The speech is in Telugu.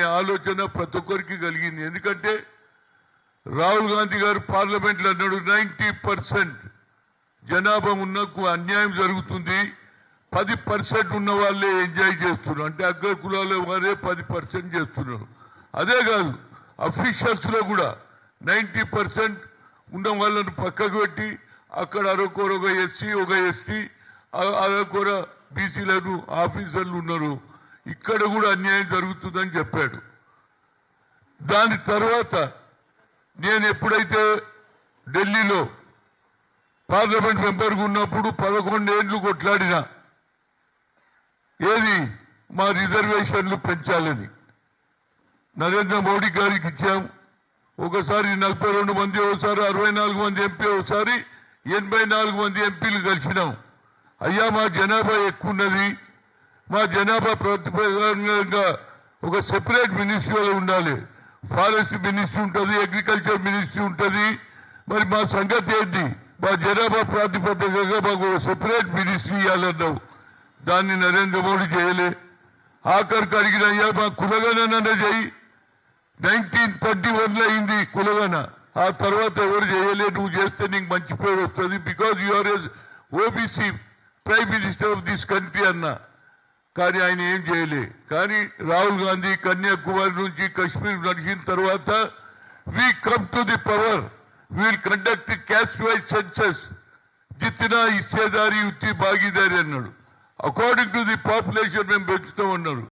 ఆలోచన ప్రతి ఒక్కరికి కలిగింది. ఎందుకంటే రాహుల్ గాంధీ గారు పార్లమెంట్ లో అన్నాడు 90% జనాభా ఉన్నకు అన్యాయం జరుగుతుంది, 10% ఉన్న వాళ్ళే ఎంజాయ్ చేస్తున్నారు. అంటే అగ్ర కులాల వారే 10% చేస్తున్నారు. అదే కాదు, అఫీషియల్స్ లో కూడా 90% ఉన్న వాళ్ళను పక్కకు పెట్టి అక్కడ అరకొర ఒక ఎస్సీ ఒక ఎస్టీ అరకొర బీసీలను ఆఫీసర్లు ఉన్నారు. ఇక్కడ కూడా అన్యాయం జరుగుతుందని చెప్పాడు. దాని తర్వాత నేను ఎప్పుడైతే ఢిల్లీలో పార్లమెంట్ మెంబర్గా ఉన్నప్పుడు 11 ఏళ్లు కొట్లాడినా ఏది మా రిజర్వేషన్లు పెంచాలని నరేంద్ర మోడీ గారికి ఇచ్చాం. ఒకసారి 42 మంది, ఒకసారి 64 మంది ఎంపీ, ఒకసారి 84 మంది ఎంపీలు కలిసినాం. అయ్యా మా జనాభా ఎక్కువ ఉన్నది, మా జనాభా ప్రతిపాదనగా ఒక సెపరేట్ మినిస్ట్రీలో ఉండాలి. ఫారెస్ట్ మినిస్ట్రీ ఉంటుంది, అగ్రికల్చర్ మినిస్ట్రీ ఉంటుంది. మరి మా సంగతి ఏంటి? మా జనాభా ప్రాతిపదికగా మాకు సెపరేట్ మినిస్ట్రీ ఇవ్వాలన్నావు. దాన్ని నరేంద్ర మోడీ చేయలే. ఆఖరికి అడిగిన అయ్యా మా కులగణన చేయి. 1931 అయింది కులగణ. ఆ తర్వాత ఎవరు చేయలే. నువ్వు చేస్తే నీకు మంచి పేరు వస్తుంది, because you are OBC prime minister of this country అన్నా. కానీ ఆయన ఏం చేయలే. కానీ రాహుల్ గాంధీ కన్యాకుమారి నుంచి కశ్మీర్ నడిచిన తర్వాత we come to the power, we'll conduct caste wise census, జిత్నా హిస్సేదారీ ఉత్తి భాగీదారీ అన్నాడు. అకార్డింగ్ టు ది పాపులేషన్ మేము పెంచుతామన్నారు.